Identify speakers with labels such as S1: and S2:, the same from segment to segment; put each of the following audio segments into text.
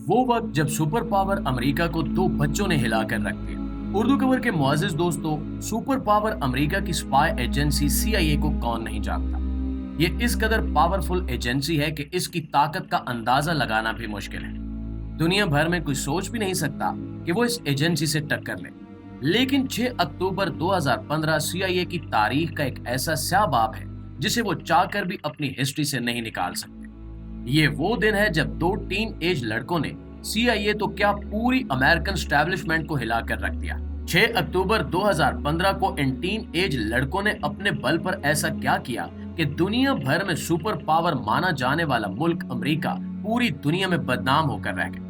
S1: वो वक्त जब सुपर पावर अमेरिका को दो बच्चों ने हिला कर रख दिया। उर्दू खबर के मुअज़्ज़िज़ दोस्तों, सुपर पावर अमेरिका की स्पाई एजेंसी CIA को कौन नहीं जानता। ये इस कदर पावरफुल एजेंसी है कि इसकी ताकत का अंदाजा लगाना भी मुश्किल है। दुनिया भर में कोई सोच भी नहीं सकता कि वो इस एजेंसी से टक्कर ले। लेकिन 6 अक्टूबर 2015 CIA की तारीख का एक ऐसा स्याह बाब है जिसे वो चाहकर भी अपनी हिस्ट्री से नहीं निकाल सकते। ये वो दिन है जब दो टीन एज लड़कों ने CIA तो क्या पूरी अमेरिकन स्टैब्लिशमेंट को हिलाकर रख दिया। 6 अक्टूबर 2015 को इन टीन एज लड़कों ने अपने बल पर ऐसा क्या किया कि दुनिया भर में सुपर पावर माना जाने वाला मुल्क अमेरिका पूरी दुनिया में बदनाम होकर रह गया।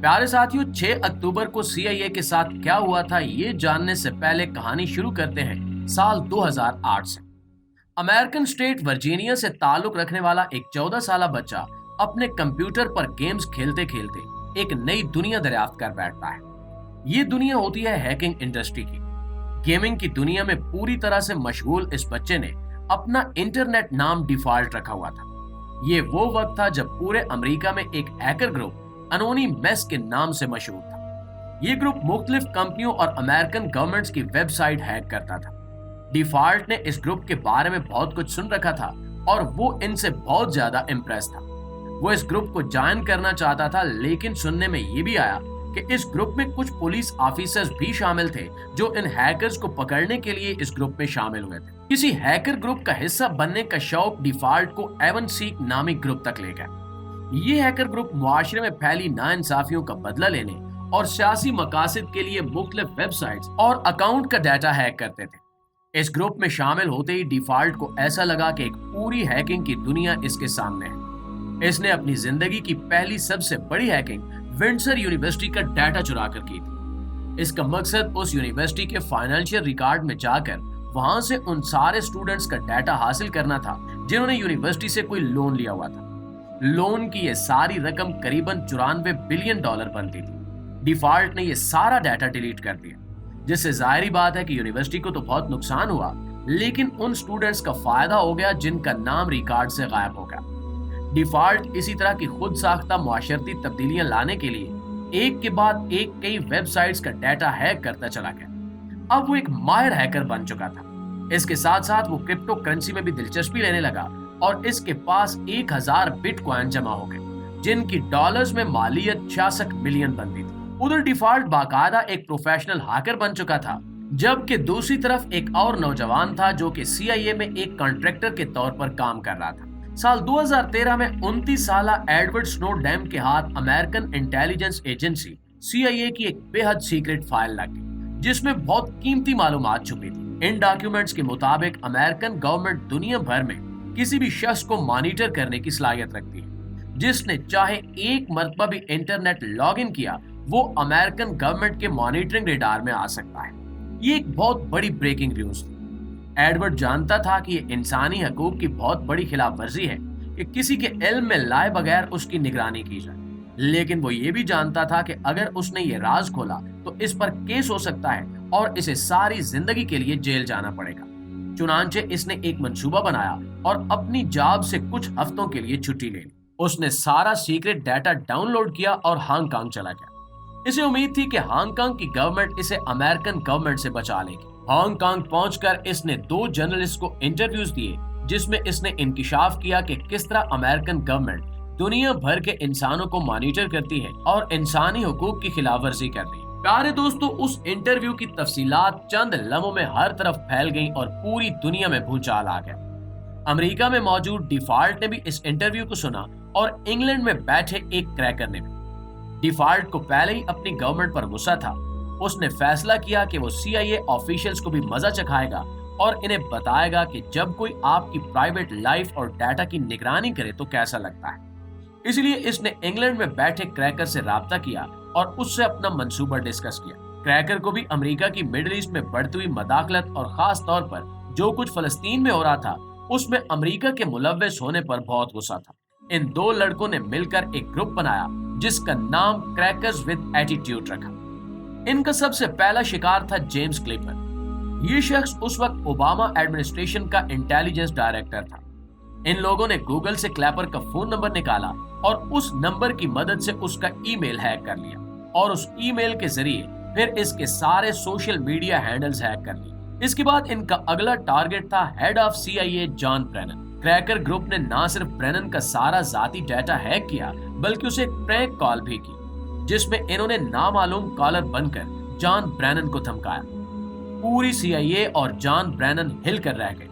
S1: प्यारे साथियों, 6 अक्टूबर को CIA के साथ क्या हुआ था, ये जानने से पहले कहानी शुरू करते हैं साल 2008 से। अमेरिकन स्टेट वर्जीनिया से ताल्लुक रखने वाला एक 14 साल बच्चा अपने कंप्यूटर पर गेम्स खेलते खेलते एक नई दुनिया दरियाफ्त कर बैठता है। ये दुनिया होती है हैकिंग इंडस्ट्री की। गेमिंग की दुनिया में पूरी तरह से मशगूल इस बच्चे ने अपना इंटरनेट नाम डिफॉल्ट रखा हुआ था। ये वो वक्त था जब पूरे अमेरिका में एक हैकर ग्रुप अनोनिमस के नाम से मशहूर था। ये ग्रुप मुख्तलिफ कंपनियों और अमेरिकन गवर्नमेंट्स की वेबसाइट हैक करता था। डिफॉल्ट ने इस ग्रुप के बारे में बहुत कुछ सुन रखा था और वो इनसे बहुत ज्यादा इम्प्रेस था। वो इस ग्रुप को ज्वाइन करना चाहता था, लेकिन सुनने में ये भी आया कि इस ग्रुप में कुछ पुलिस ऑफिसर्स भी शामिल थे जो इन हैकर्स को पकड़ने के लिए इस ग्रुप में शामिल हुए थे। किसी हैकर ग्रुप का हिस्सा बनने का शौक डिफॉल्ट को एवन सीक नामी ग्रुप तक ले गया। ये हैकर ग्रुप मुआशरे में फैली नाइंसाफियों का बदला लेने और सियासी मकासद के लिए मुख्तलिफ वेबसाइट्स और अकाउंट का डाटा हैक करते थे। इस ग्रुप में शामिल होते ही डिफॉल्ट को ऐसा लगा कि एक पूरी हैकिंग की दुनिया इसके सामने है। इसने अपनी जिंदगी की पहली सबसे बड़ी हैकिंग विंडसर यूनिवर्सिटी का डाटा चुरा कर की थी। इसका मकसद उस यूनिवर्सिटी के फाइनेंशियल रिकॉर्ड में जाकर वहां से उन सारे स्टूडेंट्स का डाटा हासिल करना था जिन्होंने यूनिवर्सिटी से कोई लोन लिया हुआ था। लोन की ये सारी रकम करीबन $94 बिलियन बनती थी। डिफॉल्ट ने ये सारा डाटा डिलीट कर दिया, जिससे जाहिर बात है कि यूनिवर्सिटी को तो बहुत नुकसान हुआ, लेकिन उन स्टूडेंट्स का फायदा हो गया जिनका नाम रिकॉर्ड से गायब हो गया। डिफॉल्ट इसी तरह की खुद साख्ता मुआशरती तब्दीलियां लाने के लिए एक के बाद एक कई वेबसाइट्स का डाटा हैक करता चला गया। अब वो एक माहिर हैकर बन चुका था। इसके साथ साथ वो क्रिप्टो करेंसी में भी दिलचस्पी लेने लगा और इसके पास 1000 बिटकॉइन जमा हो गए, जिनकी डॉलर्स में मालियत 66 मिलियन बनती थी। उधर डिफॉल्ट बाकायदा एक प्रोफेशनल हैकर बन चुका था, जबकि दूसरी तरफ एक और नौजवान था जो कि CIA में एक कॉन्ट्रैक्टर के तौर पर काम कर रहा था। साल 2013 में 29 साल एडवर्ड स्नोडेन के हाथ अमेरिकन इंटेलिजेंस एजेंसी CIA की एक बेहद सीक्रेट फाइल लगी, जिसमें बहुत कीमती मालूमात छुपी थी। इन डॉक्यूमेंट्स के मुताबिक अमेरिकन गवर्नमेंट दुनिया भर में किसी भी शख्स को मॉनिटर करने की सलाहियत रखती है। जिसने चाहे एक मर्तबा भी इंटरनेट लॉग इन किया, वो अमेरिकन गवर्नमेंट के मॉनिटरिंग रेडार में आ सकता है। ये एक बहुत बड़ी ब्रेकिंग न्यूज थी। एडवर्ड जानता था कि ये इंसानी हकूक की बहुत बड़ी खिलाफ वर्जी है कि किसी के इल्म में लाए बगैर उसकी निगरानी की जाए, लेकिन वो ये भी जानता था कि अगर उसने ये राज खोला तो इस पर केस हो सकता है और इसे सारी जिंदगी के लिए जेल जाना पड़ेगा। चुनांचे इसने एक मंसूबा बनाया और अपनी जॉब से कुछ हफ्तों के लिए छुट्टी ले ली। उसने सारा सीक्रेट डाटा डाउनलोड किया और हांगकांग चला गया। इसे उम्मीद थी कि हांगकांग की गवर्नमेंट इसे अमेरिकन गवर्नमेंट से बचा लेगी। हांगकांग पहुंचकर इसने 2 जर्नलिस्ट को इंटरव्यूज दिए, जिसमें इसने इंकिशाफ किया कि किस तरह अमेरिकन गवर्नमेंट दुनिया भर के इंसानों को मॉनिटर करती है और इंसानी हुकूक की खिलाफवर्जी कर रही है। प्यारे दोस्तों, उस इंटरव्यू की तफसीलात चंद लम्हों में हर तरफ फैल गईं और पूरी दुनिया में भूचाल आ गया। अमेरिका में मौजूद डिफॉल्ट ने भी इस इंटरव्यू को सुना और इंग्लैंड में बैठे एक क्रैकर ने भी। डिफॉल्ट को पहले ही अपनी गवर्नमेंट पर गुस्सा था। उसने फैसला किया कि वो CIA ऑफिशियल्स को भी मजा चखाएगा और इन्हें बताएगा कि जब कोई आपकी प्राइवेट लाइफ और डाटा की निगरानी करे तो कैसा लगता है। इसलिए इसने इंग्लैंड में बैठे क्रैकर से राब्ता किया और उससे अपना मंसूबा डिस्कस किया। क्रैकर को भी अमेरिका की मिडिल ईस्ट में बढ़ती हुई मदाखलत और खास तौर पर जो कुछ फलस्तीन में हो रहा था, उसमें अमेरिका के मुलव्वस होने पर बहुत गुस्सा था। इन 2 लड़कों ने मिलकर एक ग्रुप बनाया जिसका नाम क्रैकर्स विद एटीट्यूड रखा। इनका सबसे पहला शिकार था जेम्स क्लिपर। ये शख्स उस वक्त ओबामा एडमिनिस्ट्रेशन का इंटेलिजेंस डायरेक्टर था। इन लोगों ने गूगल से क्लैपर का फोन नंबर निकाला और उस नंबर की मदद से उसका ईमेल हैक कर लिया और उस ईमेल के जरिए फिर इसके सारे सोशल मीडिया हैंडल्स हैक कर लिए। इसके बाद इनका अगला टारगेट था head of CIA John Brennan. Cracker group ने ना सिर्फ ब्रेनन का सारा जाती डाटा हैक किया बल्कि उसे एक प्रैंक कॉल भी की जिसमें इन्होंने नामालूम कॉलर बनकर जॉन ब्रेनन को धमकाया। पूरी CIA और जॉन ब्रेनन हिलकर रह गए।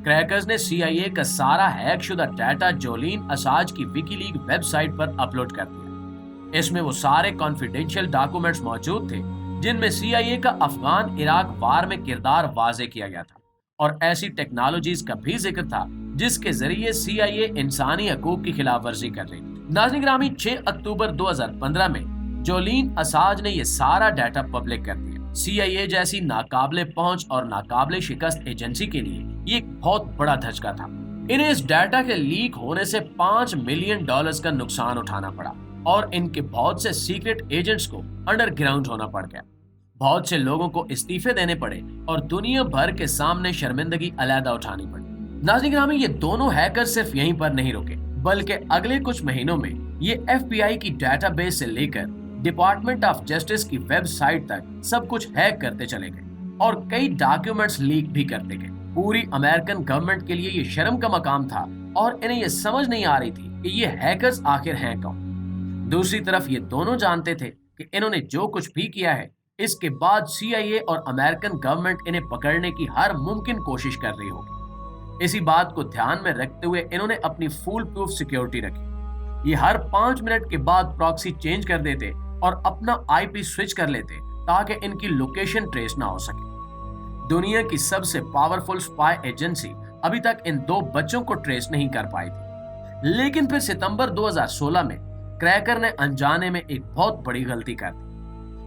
S1: क्रैकर्स ने CIA का सारा हैक शुदा डाटा जोलीन असाज की विकीलीग वेबसाइट पर अपलोड कर दिया। इसमें वो सारे कॉन्फिडेंशियल डॉक्यूमेंट्स मौजूद थे जिनमें CIA का अफगान इराक वार में किरदार वाजे किया गया था और ऐसी टेक्नोलॉजीज का भी जिक्र था जिसके जरिए CIA इंसानी हकूक की खिलाफ वर्जी कर रही थी। नाज़रीन गिरामी, 6 अक्टूबर 2015 में जोलीन असाज ने यह सारा डाटा पब्लिक कर दिया। CIA जैसी नाकाबिले पहुंच और नाकाबिले शिकस्त एजेंसी के लिए ये एक बहुत बड़ा धचका था। इन्हें इस डाटा के लीक होने से $5 मिलियन का नुकसान उठाना पड़ा और इनके बहुत से सीक्रेट एजेंट्स को अंडरग्राउंड होना पड़ गया। बहुत से लोगों को इस्तीफे देने पड़े और दुनिया भर के सामने शर्मिंदगी अलहदा उठानी पड़ी। नाज़रीन गिरामी, ये दोनों हैकर सिर्फ यहीं पर नहीं रुके बल्कि अगले कुछ महीनों में ये FBI की डेटाबेस से लेकर डिपार्टमेंट ऑफ जस्टिस की वेबसाइट तक सब कुछ हैक करते चले गए और कई डॉक्यूमेंट्स लीक भी करते गए। पूरी अमेरिकन गवर्नमेंट के लिए ये शर्म का मकाम था और इन्हें ये समझ नहीं आ रही थी कि ये हैकर्स आखिर हैं कौन। दूसरी तरफ ये दोनों जानते थे कि इन्होंने जो कुछ भी किया है इसके बाद CIA और अमेरिकन गवर्नमेंट इन्हें पकड़ने की हर मुमकिन कोशिश कर रही होगी। इसी बात को ध्यान में रखते हुए इन्होंने अपनी फुल प्रूफ सिक्योरिटी रखी। ये हर 5 मिनट के बाद प्रॉक्सी चेंज कर देते और अपना IP स्विच कर लेते ताकि इनकी लोकेशन ट्रेस ना हो सके। दुनिया की सबसे पावरफुल स्पाई एजेंसी अभी तक इन 2 बच्चों को ट्रेस नहीं कर पाई थी, लेकिन फिर सितंबर 2016 में क्रैकर ने अनजाने में एक बहुत बड़ी गलती कर दी।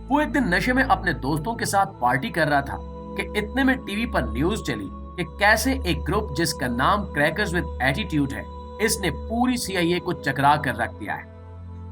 S1: वो एक दिन नशे में अपने दोस्तों के साथ पार्टी कर रहा था कि इतने में टीवी पर न्यूज चली कि कैसे एक ग्रुप जिसका नाम क्रैकर्स विद एटीट्यूड है, इसने पूरी CIA को चकरा कर रख दिया है।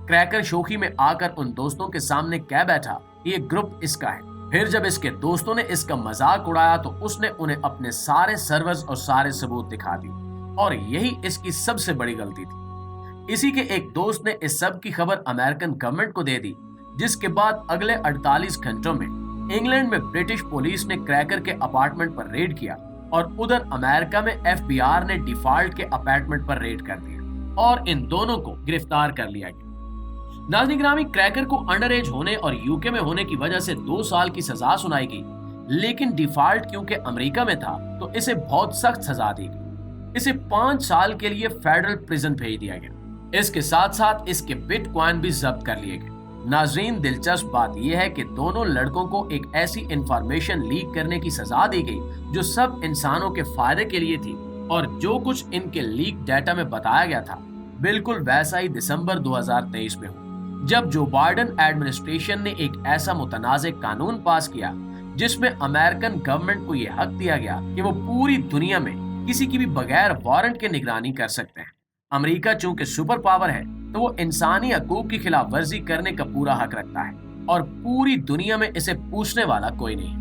S1: क्रैकर शोखी में आकर उन दोस्तों के सामने कह बैठा ये ग्रुप इसका है। फिर जब इसके दोस्तों ने इसका मजाक उड़ाया तो उसने उन्हें अपने सारे सर्वर्स और सारे सबूत दिखा दिए और यही इसकी सबसे बड़ी गलती थी। इसी के एक दोस्त ने इस सब की खबर अमेरिकन गवर्नमेंट को दे दी, जिसके बाद अगले 48 घंटों में इंग्लैंड में ब्रिटिश पुलिस ने क्रैकर के अपार्टमेंट पर रेड किया और उधर अमेरिका में FBI ने डिफॉल्ट के अपार्टमेंट पर रेड कर दिया और इन दोनों को गिरफ्तार कर लिया गया। नाज़रीन गिरामी, क्रैकर को अंडर एज होने और UK में होने की वजह से 2 साल की सजा सुनाई गई, लेकिन डिफॉल्ट क्योंकि अमेरिका में था तो इसे बहुत सख्त सजा दी गई। इसे 5 साल के लिए फेडरल प्रिजन भेज दिया गया। इसके साथ साथ इसके बिटकॉइन भी जब्त कर लिए गए। नाज़रीन, दिलचस्प बात यह है कि दोनों लड़कों को एक ऐसी इंफॉर्मेशन लीक करने की सजा दी गई जो सब इंसानों के फायदे के लिए थी और जो कुछ इनके लीक डाटा में बताया गया था बिल्कुल वैसा ही दिसंबर 2023 में हुआ, जब जो बाइडेन एडमिनिस्ट्रेशन ने एक ऐसा मुतनाज़ कानून पास किया जिसमें अमेरिकन गवर्नमेंट को यह हक दिया गया कि वो पूरी दुनिया में किसी की भी बगैर वारंट के निगरानी कर सकते हैं। अमेरिका चूंकि सुपर पावर है तो वो इंसानी हकूक की खिलाफ वर्जी करने का पूरा हक रखता है और पूरी दुनिया में इसे पूछने वाला कोई नहीं।